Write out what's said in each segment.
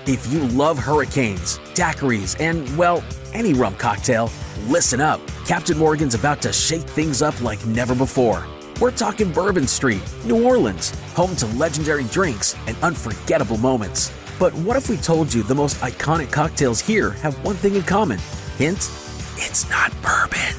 If you love hurricanes, daiquiris, and, well, any rum cocktail, listen up. Captain Morgan's about to shake things up like never before. We're talking Bourbon Street, New Orleans, home to legendary drinks and unforgettable moments. But what if we told you the most iconic cocktails here have one thing in common? Hint, it's not bourbon.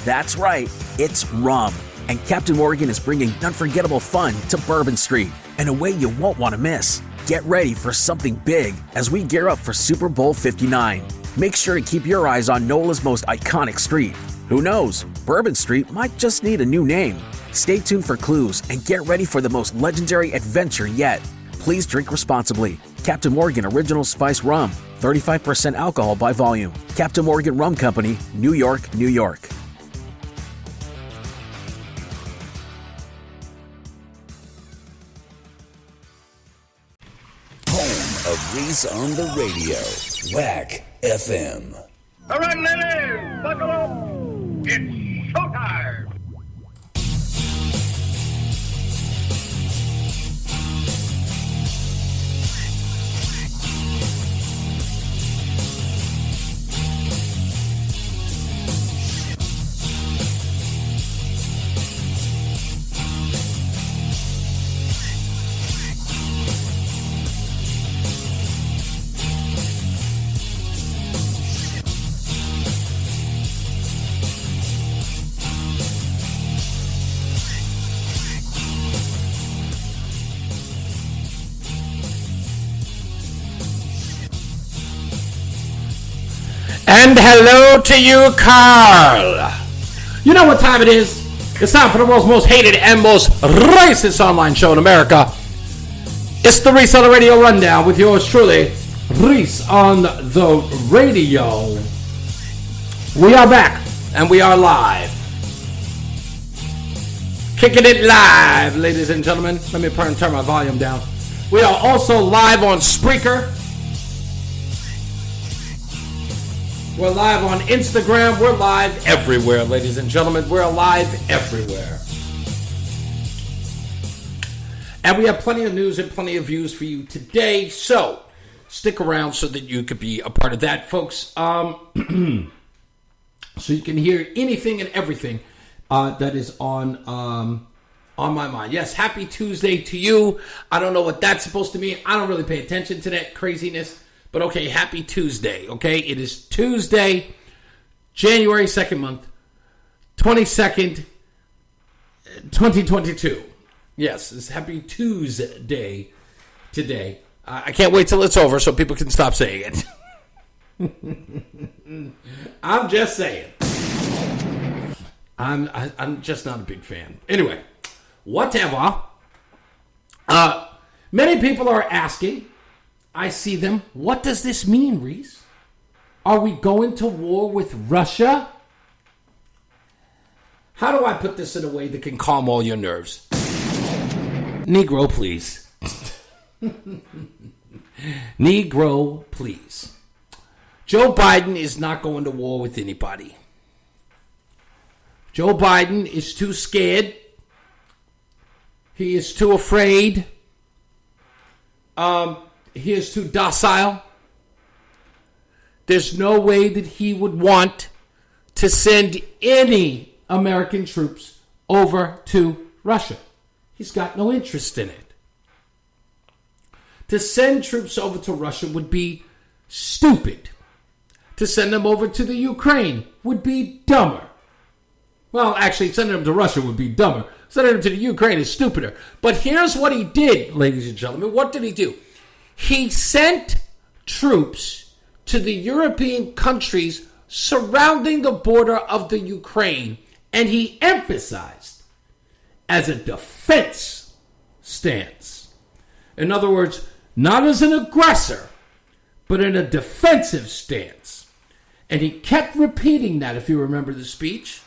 That's right, it's rum. And Captain Morgan is bringing unforgettable fun to Bourbon Street in a way you won't want to miss. Get ready for something big as we gear up for Super Bowl 59. Make sure to keep your eyes on NOLA's most iconic street. Who knows, Bourbon Street might just need a new name. Stay tuned for clues and get ready for the most legendary adventure yet. Please drink responsibly. Captain Morgan Original Spice Rum, 35% alcohol by volume. Captain Morgan Rum Company, New York, New York. Home of Reese on the radio. WAC FM. All right, ladies, buckle up. It's showtime. And hello to you, Carl. You know what time it is? It's time for the world's most hated and most racist online show in America. It's the Reese on the Radio Rundown with yours truly, Reese on the Radio. We are back and we are live. Kicking it live, ladies and gentlemen. Let me turn my volume down. We are also live on Spreaker. We're live on Instagram. We're live everywhere, ladies and gentlemen. We're live everywhere. And we have plenty of news and plenty of views for you today. So stick around so that you could be a part of that, folks. So you can hear anything and everything that is on my mind. Yes, happy Tuesday to you. I don't know what that's supposed to mean. I don't really pay attention to that craziness. But okay, happy Tuesday, okay? It is Tuesday, January 2nd month, 22nd, 2022. Yes, it's happy Tuesday today. I can't wait till it's over so people can stop saying it. I'm just saying. I'm just not a big fan. Anyway, whatever. Many people are asking, I see them. What does this mean, Reese? Are we going to war with Russia? How do I put this in a way that can calm all your nerves? Negro, please. Negro, please. Joe Biden is not going to war with anybody. Joe Biden is too scared. He is too afraid. He is too docile. There's no way that he would want to send any American troops over to Russia. He's got no interest in it. To send troops over to Russia would be stupid. To send them over to the Ukraine would be dumber. Well, actually, sending them to Russia would be dumber. Sending them to the Ukraine is stupider. But here's what he did, ladies and gentlemen. What did he do? He sent troops to the European countries surrounding the border of the Ukraine, and he emphasized as a defense stance. In other words, not as an aggressor, but in a defensive stance. And he kept repeating that, if you remember the speech.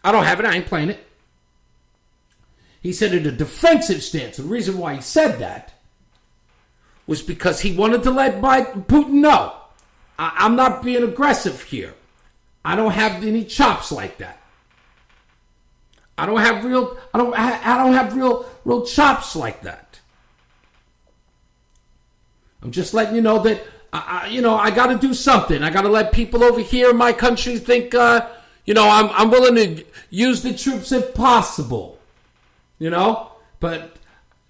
I don't have it, I ain't playing it. He said in a defensive stance. The reason why he said that was because he wanted to let Putin know, I'm not being aggressive here. I don't have any chops like that. I don't have real chops like that. I'm just letting you know that I got to do something. I got to let people over here in my country think, I'm willing to use the troops if possible. But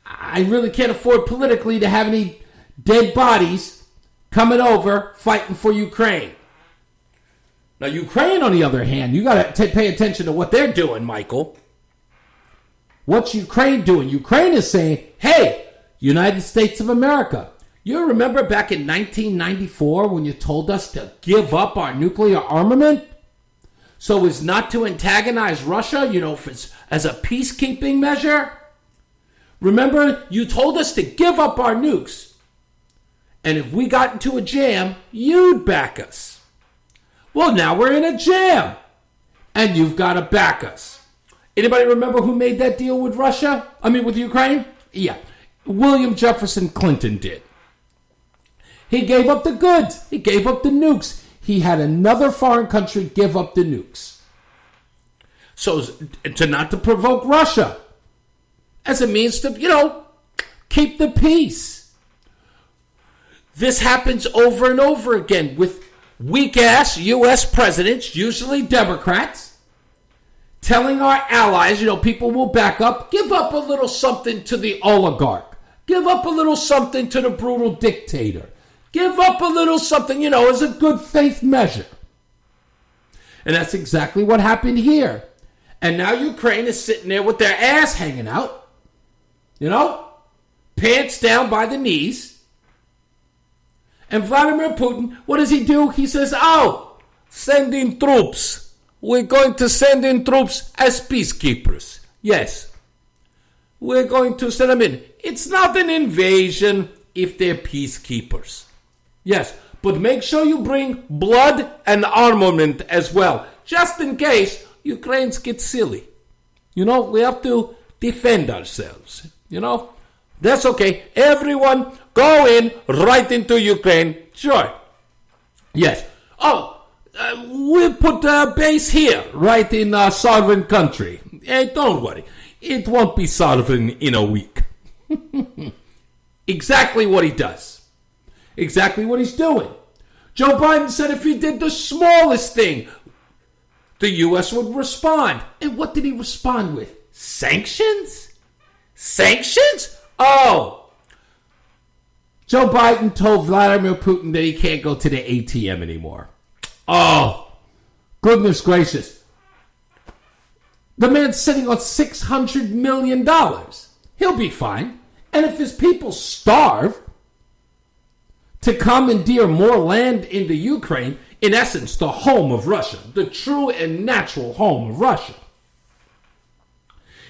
I really can't afford politically to have any dead bodies coming over fighting for Ukraine. Now, Ukraine, on the other hand, you got to pay attention to what they're doing, Michael. What's Ukraine doing? Ukraine is saying, hey, United States of America, you remember back in 1994 when you told us to give up our nuclear armament? So as not to antagonize Russia, as a peacekeeping measure? Remember, you told us to give up our nukes. And if we got into a jam, you'd back us. Well, now we're in a jam. And you've got to back us. Anybody remember who made that deal with with Ukraine? Yeah. William Jefferson Clinton did. He gave up the goods. He gave up the nukes. He had another foreign country give up the nukes. So, not to provoke Russia. As a means to, keep the peace. This happens over and over again with weak-ass U.S. presidents, usually Democrats, telling our allies, people will back up, give up a little something to the oligarch. Give up a little something to the brutal dictator. Give up a little something, as a good faith measure. And that's exactly what happened here. And now Ukraine is sitting there with their ass hanging out, pants down by the knees. And Vladimir Putin, what does he do? He says, send in troops. We're going to send in troops as peacekeepers. Yes. We're going to send them in. It's not an invasion if they're peacekeepers. Yes, but make sure you bring blood and armament as well, just in case Ukrainians get silly. We have to defend ourselves. That's okay. Everyone go in right into Ukraine. Sure. Yes. We'll put a base here, right in a sovereign country. Hey, don't worry. It won't be sovereign in a week. Exactly what he does. Exactly what he's doing. Joe Biden said if he did the smallest thing, the U.S. would respond. And what did he respond with? Sanctions? Sanctions? Oh. Joe Biden told Vladimir Putin that he can't go to the ATM anymore. Oh, goodness gracious. The man's sitting on $600 million. He'll be fine. And if his people starve to commandeer more land into Ukraine, in essence, the home of Russia, the true and natural home of Russia.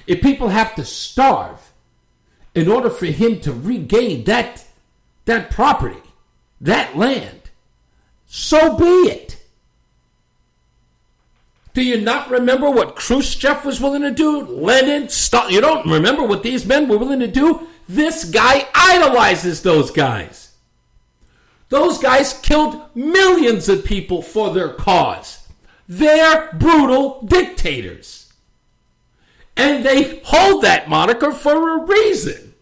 If people have to starve in order for him to regain that property, that land, so be it. Do you not remember what Khrushchev was willing to do? Lenin, Stalin, you don't remember what these men were willing to do? This guy idolizes those guys. Those guys killed millions of people for their cause. They're brutal dictators. And they hold that moniker for a reason.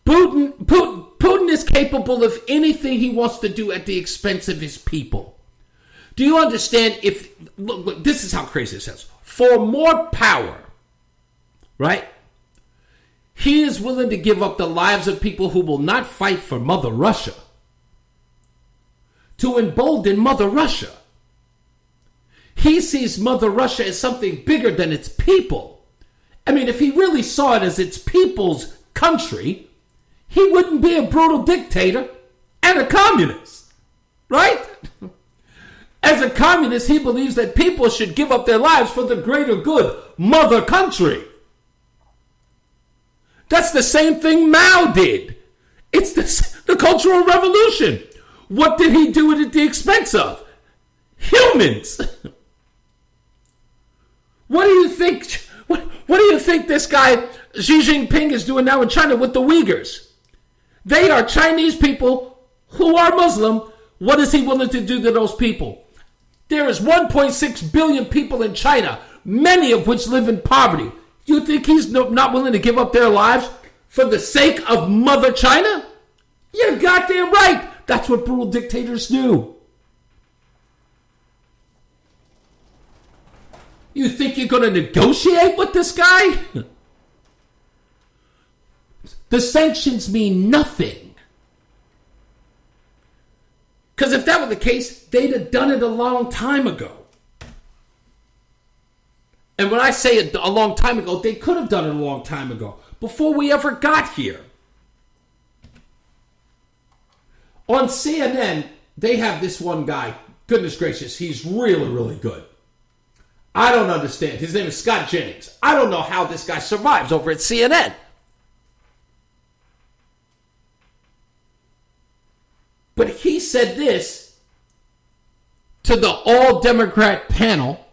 Putin is capable of anything he wants to do at the expense of his people. Do you understand? Look, this is how crazy this is. For more power, right? He is willing to give up the lives of people who will not fight for Mother Russia to embolden Mother Russia. He sees Mother Russia as something bigger than its people. If he really saw it as its people's country, he wouldn't be a brutal dictator and a communist, right? As a communist, he believes that people should give up their lives for the greater good, mother country. That's the same thing Mao did. It's the Cultural Revolution. What did he do it at the expense of? Humans. What do you think? What do you think this guy Xi Jinping is doing now in China with the Uyghurs? They are Chinese people who are Muslim. What is he willing to do to those people? There is 1.6 billion people in China, many of which live in poverty. You think he's not willing to give up their lives for the sake of Mother China? You're goddamn right. That's what brutal dictators do. You think you're going to negotiate with this guy? The sanctions mean nothing. Because if that were the case, they'd have done it a long time ago. And when I say it a long time ago, they could have done it a long time ago, before we ever got here. On CNN, they have this one guy. Goodness gracious, he's really, really good. I don't understand. His name is Scott Jennings. I don't know how this guy survives over at CNN. But he said this to the all-Democrat panel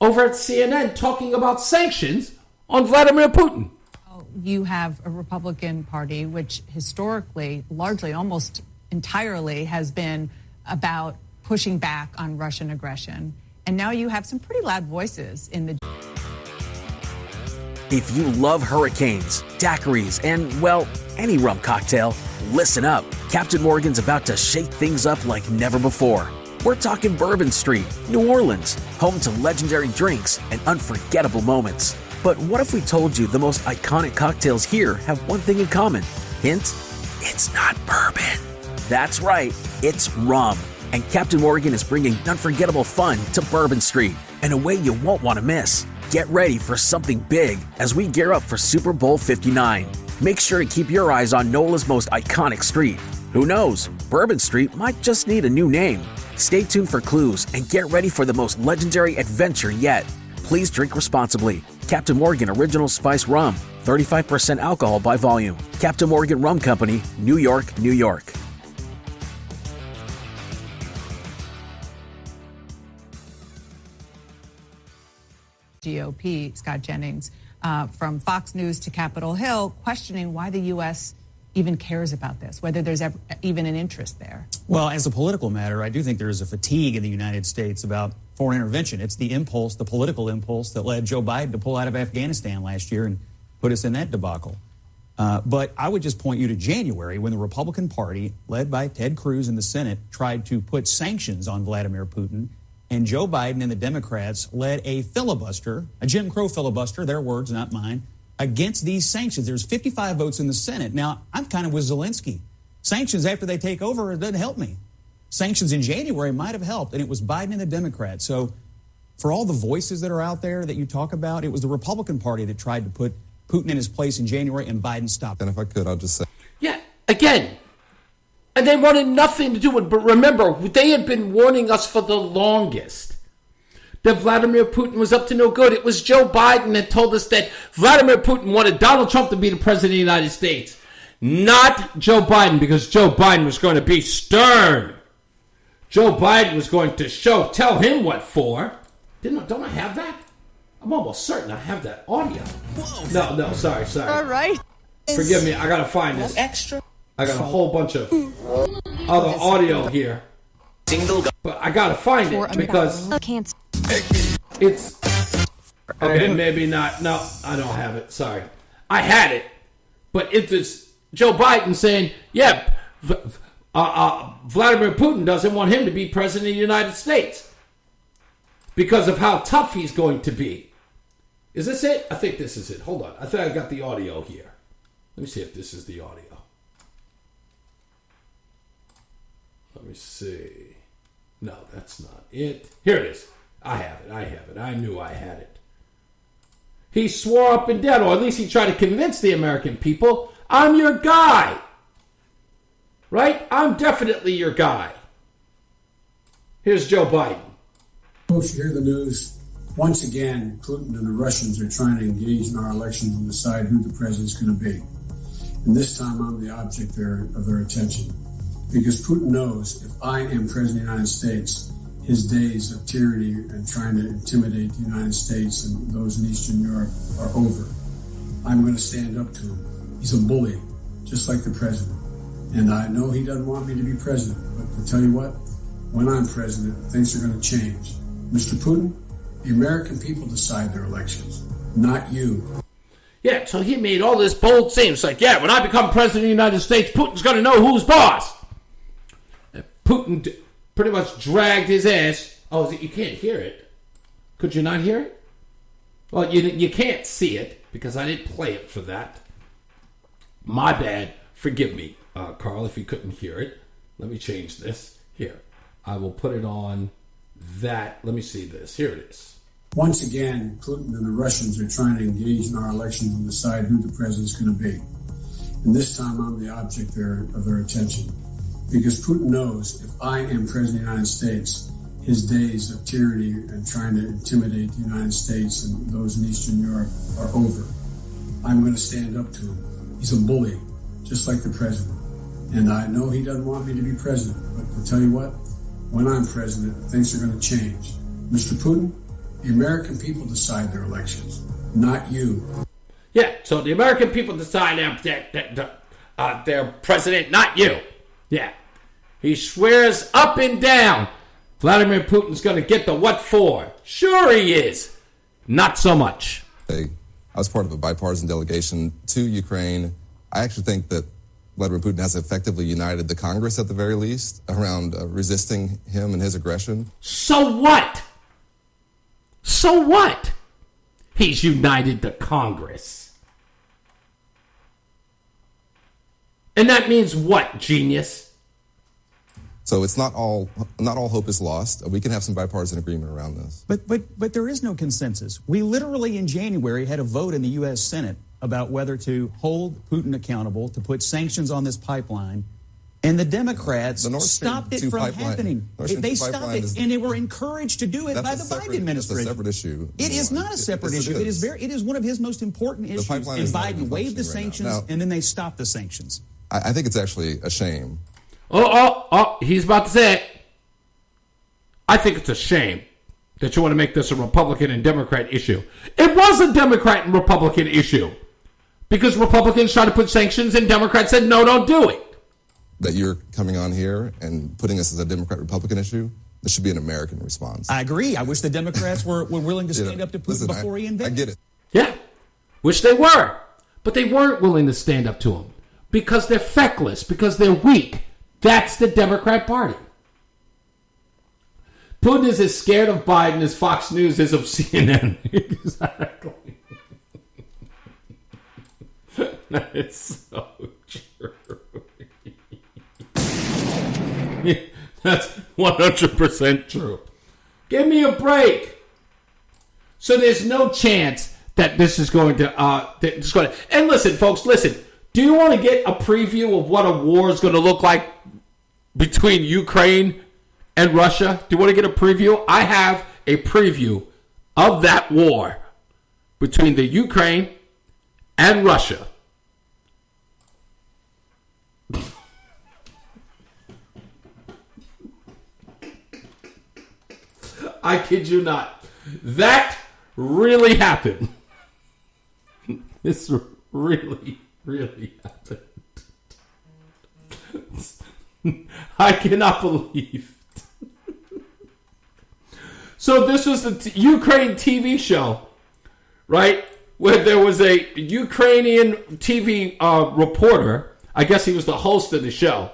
over at CNN talking about sanctions on Vladimir Putin. You have a Republican Party which historically, largely, almost entirely, has been about pushing back on Russian aggression. And now you have some pretty loud voices in the... If you love hurricanes, daiquiris, and, well, any rum cocktail, listen up. Captain Morgan's about to shake things up like never before. We're talking Bourbon Street, New Orleans, home to legendary drinks and unforgettable moments. But what if we told you the most iconic cocktails here have one thing in common? Hint, it's not bourbon. That's right, it's rum. And Captain Morgan is bringing unforgettable fun to Bourbon Street in a way you won't want to miss. Get ready for something big as we gear up for Super Bowl 59. Make sure to keep your eyes on NOLA's most iconic street. Who knows, Bourbon Street might just need a new name. Stay tuned for clues and get ready for the most legendary adventure yet. Please drink responsibly. Captain Morgan Original Spice Rum, 35% alcohol by volume. Captain Morgan Rum Company, New York, New York. GOP, Scott Jennings, from Fox News to Capitol Hill, questioning why the U.S. even cares about this, whether there's even an interest there. Well, as a political matter, I do think there is a fatigue in the United States about foreign intervention. It's the impulse, the political impulse that led Joe Biden to pull out of Afghanistan last year and put us in that debacle. But I would just point you to January when the Republican Party, led by Ted Cruz in the Senate, tried to put sanctions on Vladimir Putin. And Joe Biden and the Democrats led a filibuster, a Jim Crow filibuster, their words, not mine, against these sanctions. There's 55 votes in the Senate. Now, I'm kind of with Zelensky. Sanctions after they take over, it doesn't help me. Sanctions in January might have helped, and it was Biden and the Democrats. So for all the voices that are out there that you talk about, it was the Republican Party that tried to put Putin in his place in January, and Biden stopped. And if I could, I'll just say... Yeah, again. And they wanted nothing to do with it. But remember, they had been warning us for the longest that Vladimir Putin was up to no good. It was Joe Biden that told us that Vladimir Putin wanted Donald Trump to be the president of the United States. Not Joe Biden, because Joe Biden was going to be stern. Joe Biden was going to tell him what for. Don't I have that? I'm almost certain I have that audio. No, sorry. All right. Forgive me, I got to find this. Extra. I got a whole bunch of other audio here. But I got to find it because it's... Okay, maybe not. No, I don't have it. Sorry. I had it. But it was Joe Biden saying, yeah, Vladimir Putin doesn't want him to be president of the United States because of how tough he's going to be. Is this it? I think this is it. Hold on. I think I got the audio here. Let me see if this is the audio. Let me see. No, that's not it. Here it is. I have it. I knew I had it. He swore up and down, or at least he tried to convince the American people, I'm your guy. Right? I'm definitely your guy. Here's Joe Biden. Folks, you hear the news. Once again, Putin and the Russians are trying to engage in our elections and decide who the president's going to be. And this time I'm the object of their attention. Because Putin knows if I am president of the United States, his days of tyranny and trying to intimidate the United States and those in Eastern Europe are over. I'm going to stand up to him. He's a bully, just like the president. And I know he doesn't want me to be president, but to tell you what, when I'm president, things are going to change. Mr. Putin, the American people decide their elections, not you. Yeah, so he made all this bold statements like, yeah, when I become president of the United States, Putin's going to know who's boss. And Putin pretty much dragged his ass. Oh, you can't hear it. Could you not hear it? Well, you can't see it because I didn't play it for that. My bad. Forgive me, Carl, if you couldn't hear it. Let me change this. Here, I will put it on that. Let me see this. Here it is. Once again, Putin and the Russians are trying to engage in our elections and decide who the president's going to be. And this time I'm the object of their attention. Because Putin knows if I am president of the United States, his days of tyranny and trying to intimidate the United States and those in Eastern Europe are over. I'm going to stand up to him. He's a bully, just like the president. And I know he doesn't want me to be president, but to tell you what, when I'm president, things are going to change. Mr. Putin, the American people decide their elections, not you. Yeah, so the American people decide their president, not you. Yeah. He swears up and down Vladimir Putin's going to get the what for. Sure he is. Not so much. I was part of a bipartisan delegation to Ukraine. I actually think that Vladimir Putin has effectively united the Congress at the very least around resisting him and his aggression. So what? So what? He's united the Congress. And that means what, genius? So it's not all hope is lost. We can have some bipartisan agreement around this. But there is no consensus. We literally in January had a vote in the U.S. Senate about whether to hold Putin accountable, to put sanctions on this pipeline. And the Democrats stopped it from happening. They stopped it, and they were encouraged to do it by the Biden administration. That's a separate issue. It is not a separate issue. It is one of his most important issues. And Biden waived the sanctions, and then they stopped the sanctions. I think it's actually a shame. Oh, he's about to say it. I think it's a shame that you want to make this a Republican and Democrat issue. It was a Democrat and Republican issue because Republicans tried to put sanctions and Democrats said, no, don't do it. That you're coming on here and putting us as a Democrat-Republican issue, this should be an American response. I agree. I wish the Democrats were willing to stand up to Putin before he invaded. I get it. Yeah, wish they were. But they weren't willing to stand up to him because they're feckless, because they're weak. That's the Democrat Party. Putin is as scared of Biden as Fox News is of CNN. Exactly. That is so true. That's 100% true. Give me a break. So there's no chance that this is going to... And listen, folks, listen. Do you want to get a preview of what a war is going to look like between Ukraine and Russia? Do you want to get a preview? I have a preview of that war between the Ukraine and Russia. I kid you not. That really happened. This really happened. I cannot believe. So this was the Ukraine TV show, right? Where there was a Ukrainian TV reporter. I guess he was the host of the show.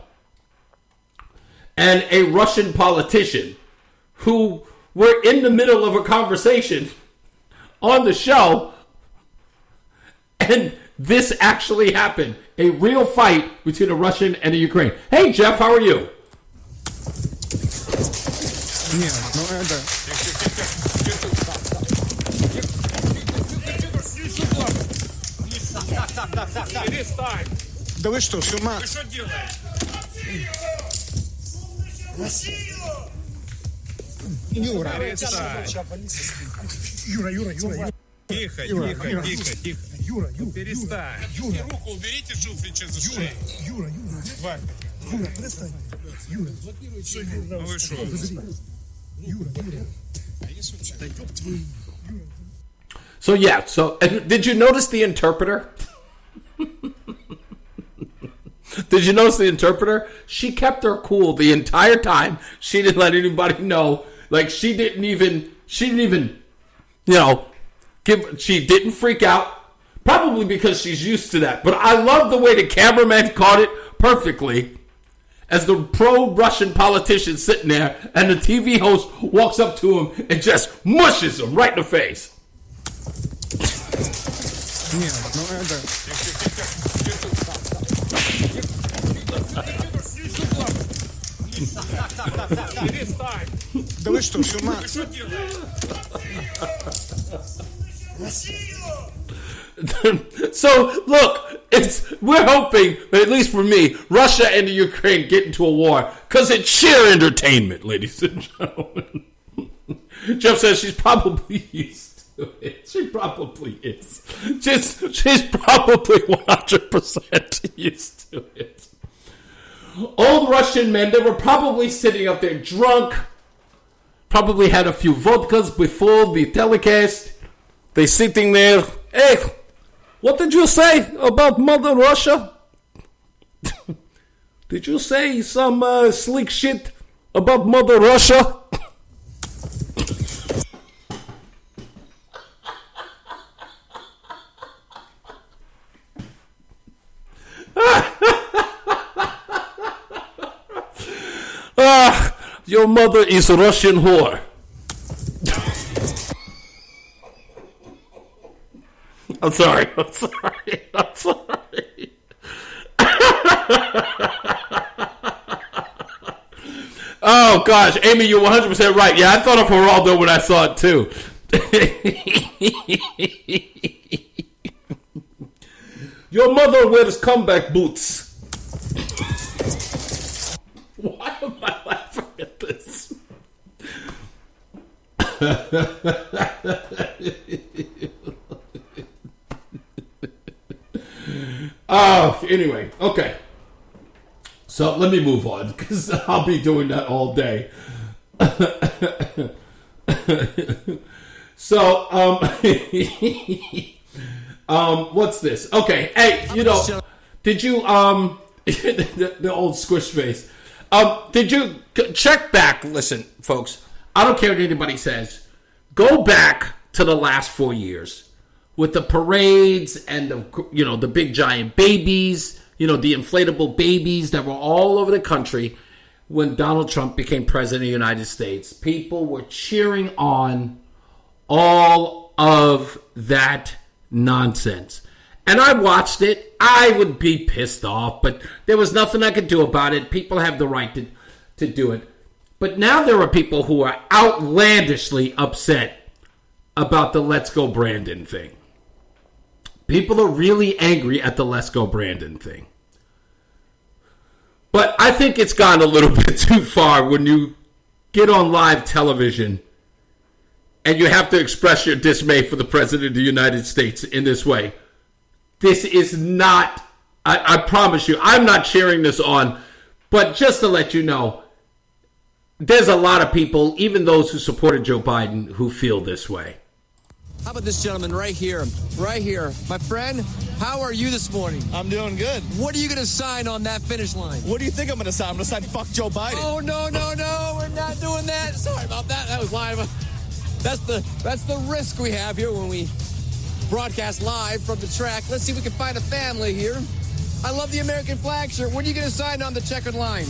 And a Russian politician who were in the middle of a conversation on the show. And this actually happened. A real fight between a Russian and a Ukraine. Hey, Jeff, how are you? Да вы что, с ума? Вы что делаете? Юра. Юра. Тихо. Юра, перестань. Юра. Руку уберите, Шуфрича, за шею. Юра. Юра, перестань. Юра. Ну вы что? Юра. So yeah, did you notice the interpreter? Did you notice the interpreter? She kept her cool the entire time. She didn't let anybody know. Like she didn't even, she didn't freak out. Probably because she's used to that. But I love the way the cameraman caught it perfectly as the pro-Russian politician sitting there and the TV host walks up to him and just mushes him right in the face. Да вы что, с ума? So, look, we're hoping, at least for me, Russia and the Ukraine get into a war because it's sheer entertainment, ladies and gentlemen. Jeff says she's probably used to it. She probably is. She's probably 100% used to it. Old Russian men, they were probably sitting up there drunk, probably had a few vodkas before the telecast. They sitting there, hey, what did you say about Mother Russia? Did you say some slick shit about Mother Russia? Your mother is a Russian whore. I'm sorry. Oh, gosh. Amy, you're 100% right. Yeah, I thought of Geraldo when I saw it, too. Your mother wears comeback boots. Why am I laughing at this? Oh, anyway, okay. So let me move on because I'll be doing that all day. So, what's this? Okay, hey, did you the old squish face? Did you check back? Listen, folks, I don't care what anybody says. Go back to the last 4 years with the parades and the big giant babies, the inflatable babies that were all over the country when Donald Trump became president of the United States. People were cheering on all of that nonsense. And I watched it. I would be pissed off, but there was nothing I could do about it. People have the right to do it. But now there are people who are outlandishly upset about the Let's Go Brandon thing. People are really angry at the Let's Go Brandon thing. But I think it's gone a little bit too far when you get on live television and you have to express your dismay for the President of the United States in this way. This is not, I promise you, I'm not cheering this on, but just to let you know, there's a lot of people, even those who supported Joe Biden, who feel this way. How about this gentleman right here? Right here. My friend, how are you this morning? I'm doing good. What are you going to sign on that finish line? What do you think I'm going to sign? I'm going to sign fuck Joe Biden. Oh, no. We're not doing that. Sorry about that. That was live. That's the risk we have here when we broadcast live from the track. Let's see if we can find a family here. I love the American flag shirt. What are you going to sign on the checkered line?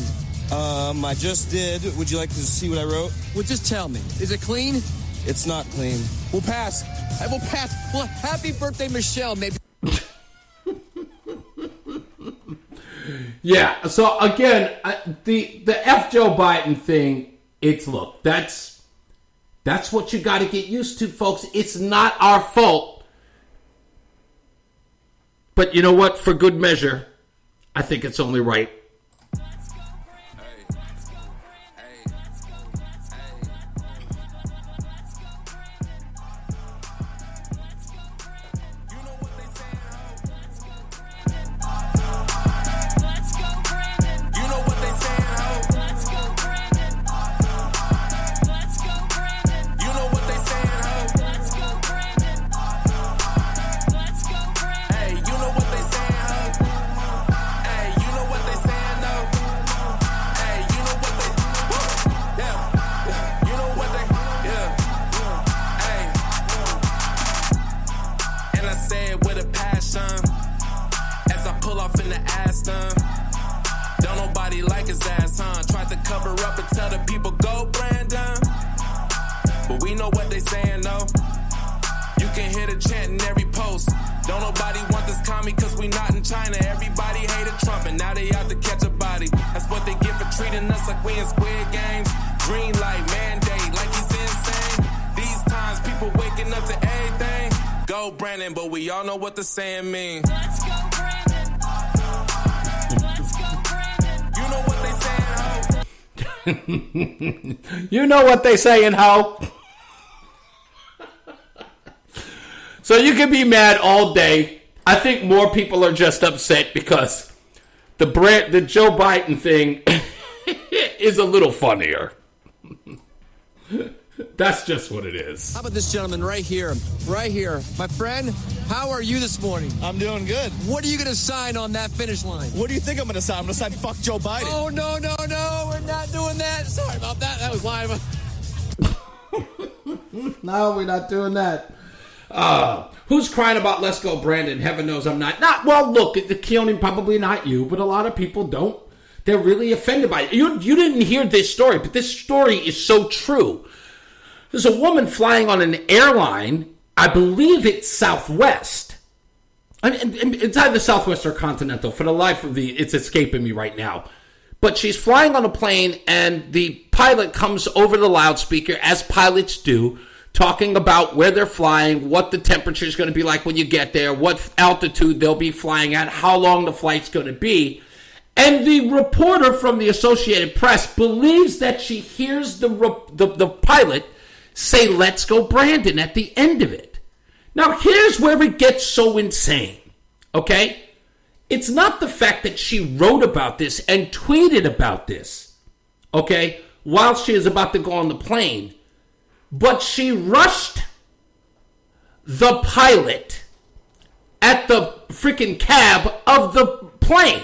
I just did. Would you like to see what I wrote? Well, just tell me. Is it clean? It's not clean. We'll pass. I will pass. Well, happy birthday, Michelle, maybe. Yeah, so again, the F Joe Biden thing, that's what you got to get used to, folks. It's not our fault. But you know what? For good measure, I think it's only right. Hey, you know what they saying, ho? having to ask them. Don't nobody like his ass, huh? Tried to cover up and tell the people, go Brandon. But we know what they saying, though. You can hear the chant in every post. Don't nobody want this commie cause we not in China. Everybody hated Trump and now they out to catch a body. That's what they get for treating us like we in Squid Games. Green light, mandate, like he's insane. These times people waking up to everything. Go Brandon, but we all know what the saying mean. Let's go Brandon. Let's go Brandon. You know what they saying, ho? You know what they saying, ho? So you can be mad all day. I think more people are just upset because the Joe Biden thing is a little funnier. That's just what it is. How about this gentleman right here? Right here. My friend, how are you this morning? I'm doing good. What are you going to sign on that finish line? What do you think I'm going to sign? I'm going to sign fuck Joe Biden. Oh, no. We're not doing that. Sorry about that. That was live. No, we're not doing that. Who's crying about let's go Brandon? Heaven knows I'm not. Well, look, Keone, probably not you, but a lot of people don't. They're really offended by it. You didn't hear this story, but this story is so true. There's a woman flying on an airline, I believe it's Southwest. It's either Southwest or Continental. For the life of it's escaping me right now. But she's flying on a plane, and the pilot comes over the loudspeaker, as pilots do, talking about where they're flying, what the temperature is going to be like when you get there, what altitude they'll be flying at, how long the flight's going to be. And the reporter from the Associated Press believes that she hears the pilot say, let's go Brandon, at the end of it. Now, here's where it gets so insane, okay? It's not the fact that she wrote about this and tweeted about this, okay, while she is about to go on the plane. But she rushed the pilot at the freaking cab of the plane.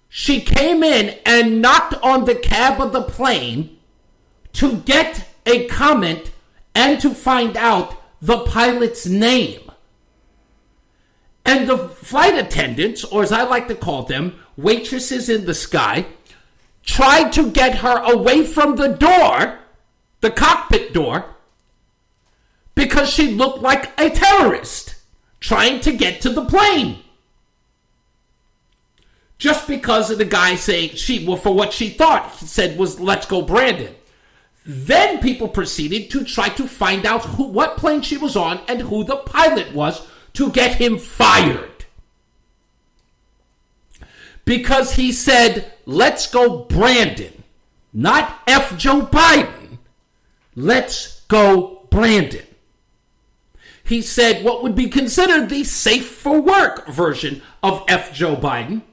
She came in and knocked on the cab of the plane to get a comment and to find out the pilot's name. And the flight attendants, or as I like to call them, waitresses in the sky, tried to get her away from the door, the cockpit door, because she looked like a terrorist trying to get to the plane. Just because of the guy saying for what she thought he said was, let's go Brandon. Then people proceeded to try to find out what plane she was on and who the pilot was to get him fired. Because he said, let's go Brandon, not F. Joe Biden. Let's go Brandon. He said what would be considered the safe for work version of F. Joe Biden,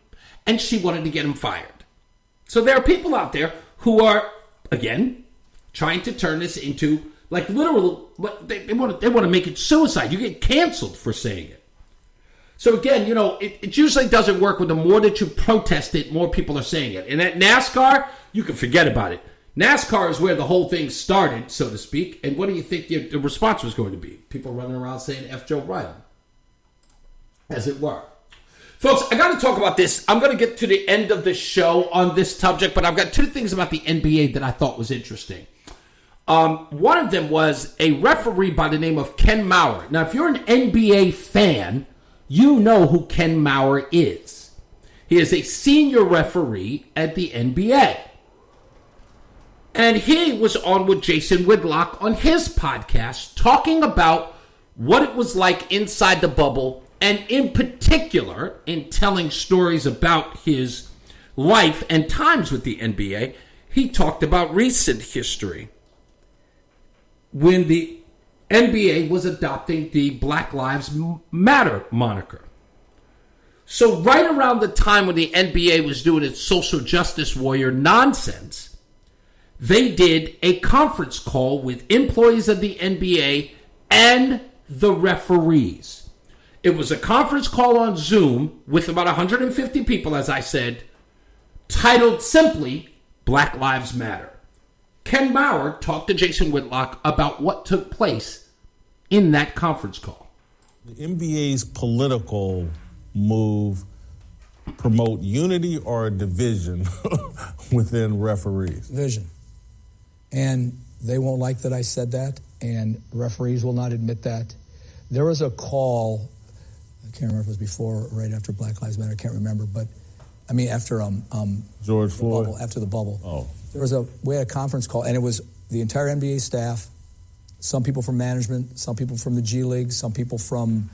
and she wanted to get him fired. So there are people out there who are, again, trying to turn this into, like, literal, they want to make it suicide. You get canceled for saying it. So again, it usually doesn't work. With the more that you protest it, more people are saying it. And at NASCAR, you can forget about it. NASCAR is where the whole thing started, so to speak. And what do you think the response was going to be? People running around saying F. Joe Biden, as it were. Folks, I got to talk about this. I'm going to get to the end of the show on this subject, but I've got two things about the NBA that I thought was interesting. One of them was a referee by the name of Ken Maurer. Now, if you're an NBA fan, you know who Ken Maurer is. He is a senior referee at the NBA. And he was on with Jason Whitlock on his podcast talking about what it was like inside the bubble, and in particular, in telling stories about his life and times with the NBA, he talked about recent history when the NBA was adopting the Black Lives Matter moniker. So right around the time when the NBA was doing its social justice warrior nonsense, they did a conference call with employees of the NBA and the referees. It was a conference call on Zoom with about 150 people, as I said, titled simply Black Lives Matter. Ken Maurer talked to Jason Whitlock about what took place in that conference call. The NBA's political move promote unity or division within referees? Division. And they won't like that I said that, and referees will not admit that. There was a call, I can't remember if it was before or right after Black Lives Matter, I can't remember, but I mean after George Floyd? After the bubble. Oh. We had a conference call, and it was the entire NBA staff, some people from management, some people from the G League, some people from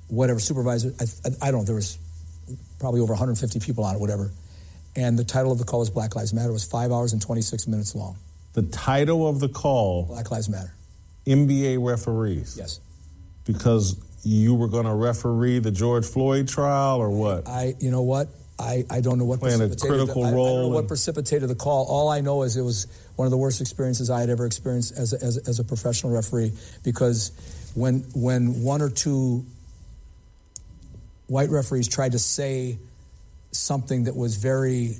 whatever, supervisor. I don't know, there was probably over 150 people on it, whatever. And the title of the call was Black Lives Matter. It was 5 hours and 26 minutes long. The title of the call? Black Lives Matter. NBA referees? Yes. Because you were going to referee the George Floyd trial or what? You know what? I don't know what playing a critical role. I don't know what precipitated the call. All I know is it was one of the worst experiences I had ever experienced as a professional referee, because when one or two white referees tried to say something that was very,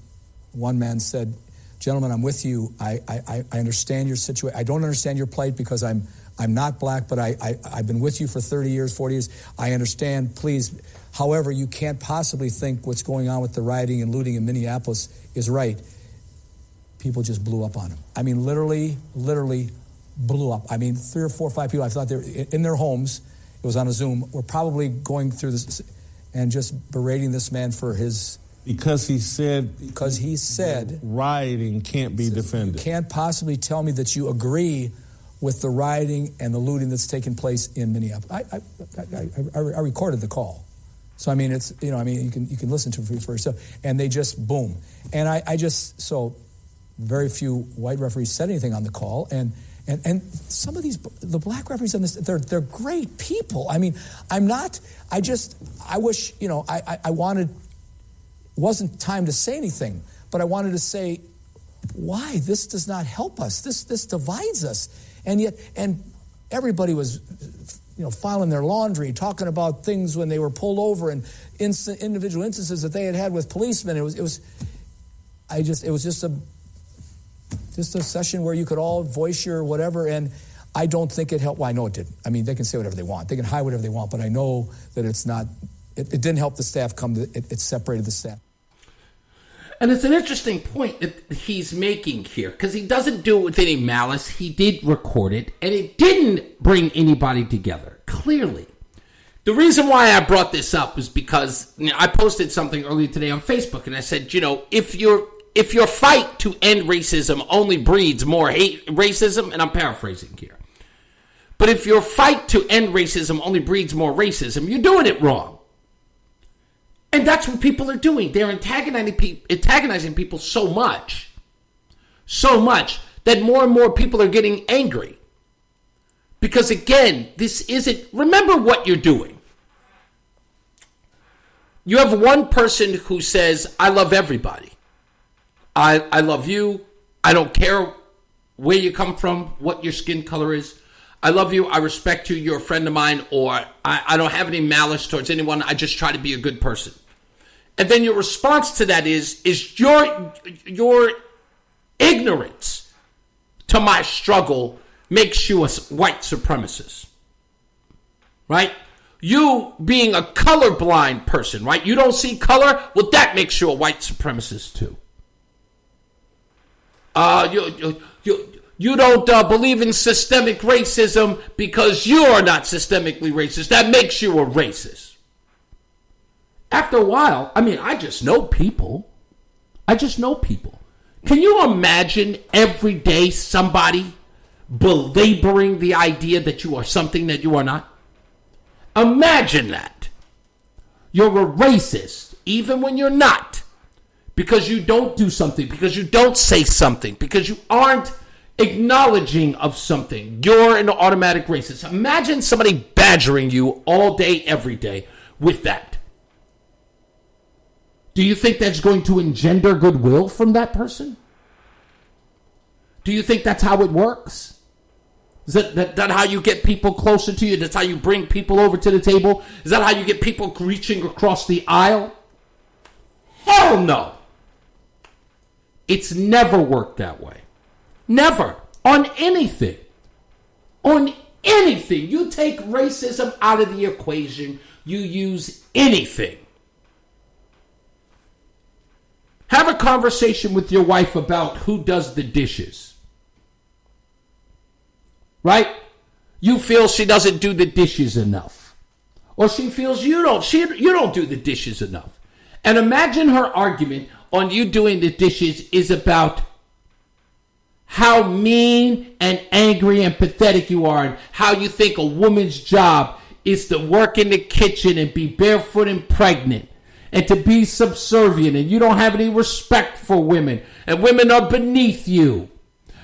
one man said, "Gentlemen, I'm with you. I understand your situation. I don't understand your plight because I'm not black, but I've been with you for 30 years, 40 years. I understand, please. However, you can't possibly think what's going on with the rioting and looting in Minneapolis is right." People just blew up on him. I mean, literally blew up. I mean, 3 or 4 or 5 people, I thought they were in their homes, it was on a Zoom, were probably going through this and just berating this man for his... Because he said rioting can't be defended. You can't possibly tell me that you agree with the rioting and the looting that's taken place in Minneapolis. I recorded the call. So I mean, it's, you can listen to it for yourself. And they just boom. And so very few white referees said anything on the call, and some of the black referees on this, they're great people. I mean, I wish, I wanted, wasn't time to say anything, but I wanted to say why this does not help us. This divides us. And everybody was filing their laundry, talking about things when they were pulled over and individual instances that they had with policemen. It was just a session where you could all voice your whatever, and I don't think it helped. Well, I know it didn't. I mean, they can say whatever they want. They can hide whatever they want, but I know that it's not, it didn't help the staff it separated the staff. And it's an interesting point that he's making here, because he doesn't do it with any malice. He did record it, and it didn't bring anybody together, clearly. The reason why I brought this up is because I posted something earlier today on Facebook, and I said, if your fight to end racism only breeds more racism, and I'm paraphrasing here, but if your fight to end racism only breeds more racism, you're doing it wrong. And that's what people are doing. They're antagonizing people so much that more and more people are getting angry. Because again, remember what you're doing. You have one person who says, I love everybody. I love you. I don't care where you come from, what your skin color is. I love you. I respect you. You're a friend of mine. Or I don't have any malice towards anyone. I just try to be a good person. And then your response to that is your ignorance to my struggle makes you a white supremacist. Right? You being a colorblind person, right? You don't see color? Well, that makes you a white supremacist too. You don't believe in systemic racism because you are not systemically racist. That makes you a racist. After a while, I just know people. Can you imagine every day somebody belaboring the idea that you are something that you are not? Imagine that. You're a racist, even when you're not. Because you don't do something, because you don't say something, because you aren't acknowledging of something. You're an automatic racist. Imagine somebody badgering you all day, every day with that. Do you think that's going to engender goodwill from that person? Do you think that's how it works? Is that how you get people closer to you? That's how you bring people over to the table? Is that how you get people reaching across the aisle? Hell no. It's never worked that way. Never. On anything. On anything. You take racism out of the equation. You use anything. Have a conversation with your wife about who does the dishes. Right? You feel she doesn't do the dishes enough. Or she feels you don't do the dishes enough. And imagine her argument on you doing the dishes is about how mean and angry and pathetic you are, and how you think a woman's job is to work in the kitchen and be barefoot and pregnant and to be subservient, and you don't have any respect for women, and women are beneath you.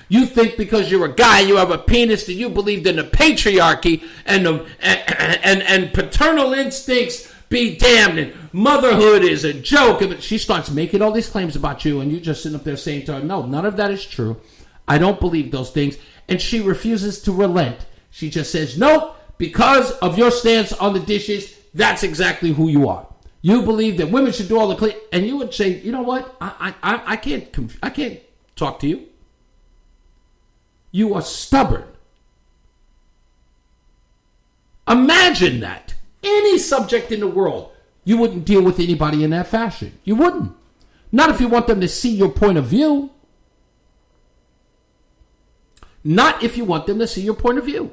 You think because you're a guy, you have a penis, that you believed in the patriarchy and paternal instincts be damned, and motherhood is a joke. And she starts making all these claims about you, and you just sit up there saying to her, no, none of that is true. I don't believe those things. And she refuses to relent. She just says, nope, because of your stance on the dishes, that's exactly who you are. You believe that women should do all the clean, and you would say, you know what? I can't talk to you. You are stubborn. Imagine that. Any subject in the world, you wouldn't deal with anybody in that fashion. You wouldn't. Not if you want them to see your point of view. Not if you want them to see your point of view.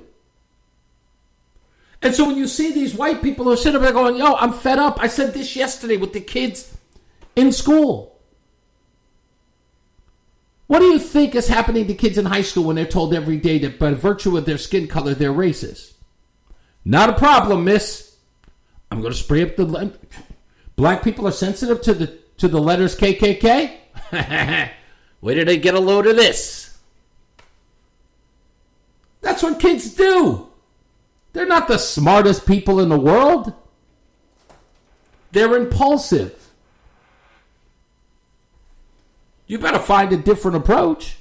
And so when you see these white people who are sitting there going, yo, I'm fed up. I said this yesterday with the kids in school. What do you think is happening to kids in high school when they're told every day that by virtue of their skin color, they're racist? Not a problem, miss. I'm going to spray up the... Black people are sensitive to the letters KKK? Where did they get a load of this? That's what kids do. They're not the smartest people in the world. They're impulsive. You better find a different approach.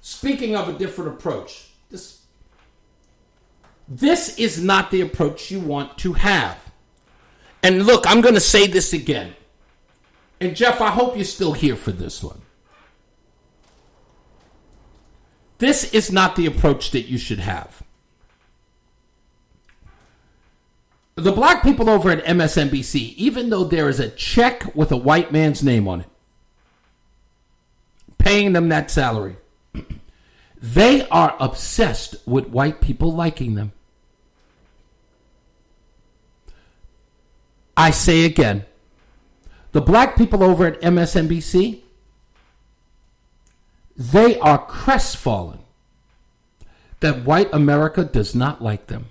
Speaking of a different approach, this is not the approach you want to have. And look, I'm going to say this again. And Jeff, I hope you're still here for this one. This is not the approach that you should have. The black people over at MSNBC, even though there is a check with a white man's name on it, paying them that salary, they are obsessed with white people liking them. I say again, the black people over at MSNBC, they are crestfallen that white America does not like them.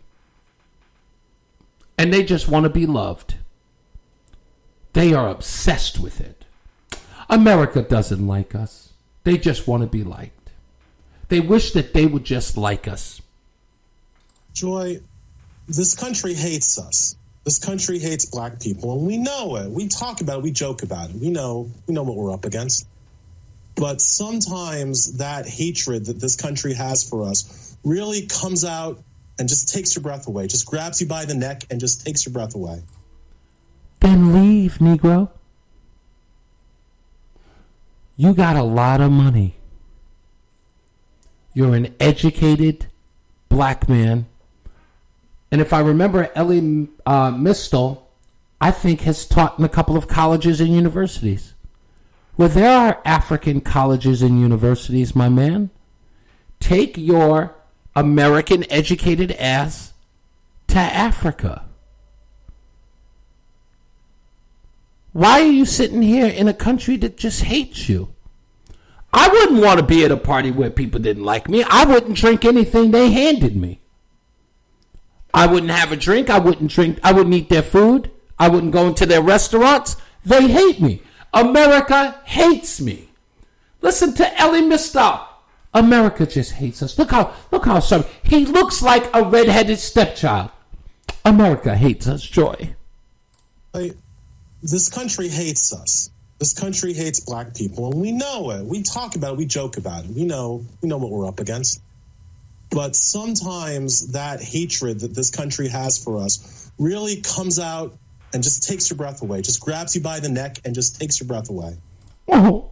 And they just want to be loved. They are obsessed with it. America doesn't like us. They just want to be liked. They wish that they would just like us. Joy, this country hates us. This country hates black people, and we know it. We talk about it. We joke about it. We know what we're up against. But sometimes that hatred that this country has for us really comes out and just takes your breath away, just grabs you by the neck and just takes your breath away. Then leave, Negro. You got a lot of money. You're an educated black man. And if I remember, Ellie Mistel, I think, has taught in a couple of colleges and universities. Well, there are African colleges and universities, my man. Take your American educated ass to Africa. Why are you sitting here in a country that just hates you? I wouldn't want to be at a party where people didn't like me. I wouldn't drink anything they handed me. I wouldn't have a drink. I wouldn't eat their food. I wouldn't go into their restaurants. They hate me. America hates me. Listen to Ellie Mistel. America just hates us. Look how sorry. He looks like a redheaded stepchild. America hates us, Joy. This country hates us. This country hates black people, and we know it. We talk about it. We joke about it. We know what we're up against. But sometimes that hatred that this country has for us really comes out and just takes your breath away, just grabs you by the neck and just takes your breath away. Oh.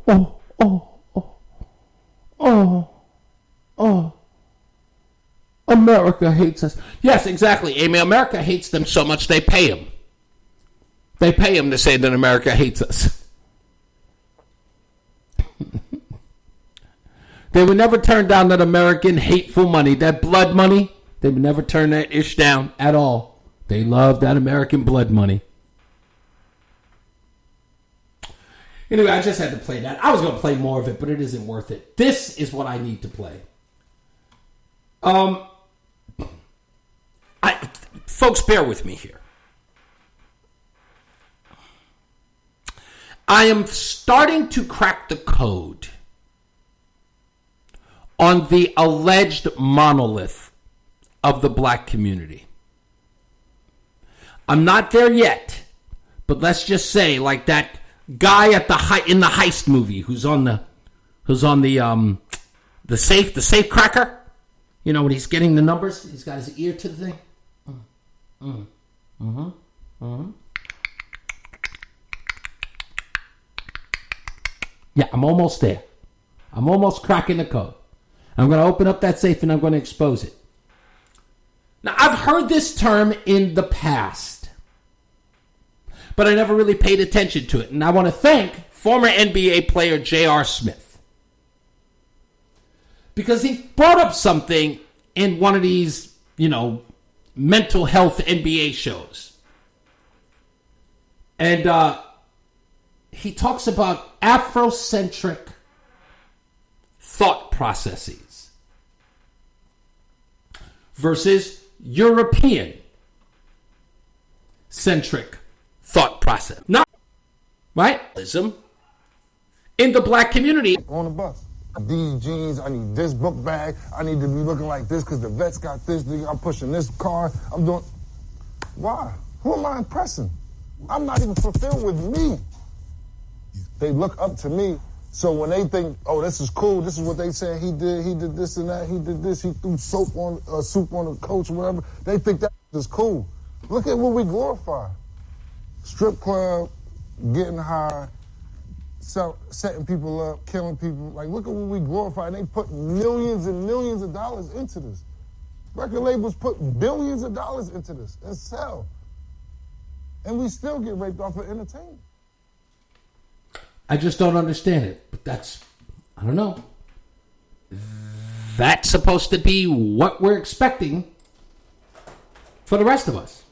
America hates us. Yes, exactly, Amy. America hates them so much they pay them. They pay him to say that America hates us. They would never turn down that American hateful money, that blood money. They would never turn that ish down at all. They love that American blood money. Anyway, I just had to play that. I was going to play more of it, but it isn't worth it. This is what I need to play. Folks, bear with me here. I am starting to crack the code on the alleged monolith of the black community. I'm not there yet, but let's just say, like that guy at in the heist movie who's on the safe cracker. You know, when he's getting the numbers, he's got his ear to the thing. Yeah, I'm almost there. I'm almost cracking the code. I'm going to open up that safe and I'm going to expose it. Now, I've heard this term in the past, but I never really paid attention to it. And I want to thank former NBA player J.R. Smith, because he brought up something in one of these, mental health NBA shows. And he talks about Afro-centric thought processes versus European-centric thought process. Not right? In the black community. On the bus. These jeans, I need this book bag, I need to be looking like this because the vets got this, I'm pushing this car, I'm doing... Why? Who am I impressing? I'm not even fulfilled with me. They look up to me, so when they think, oh, this is cool, this is what they say he did this and that, he did this, he threw soup on the coach or whatever, they think that is cool. Look at what we glorify. Strip club, getting high, setting people up, killing people. Like, look at what we glorify. And they put millions and millions of dollars into this. Record labels put billions of dollars into this and sell. And we still get raped off of entertainment. I just don't understand it. But that's, I don't know. That's supposed to be what we're expecting for the rest of us.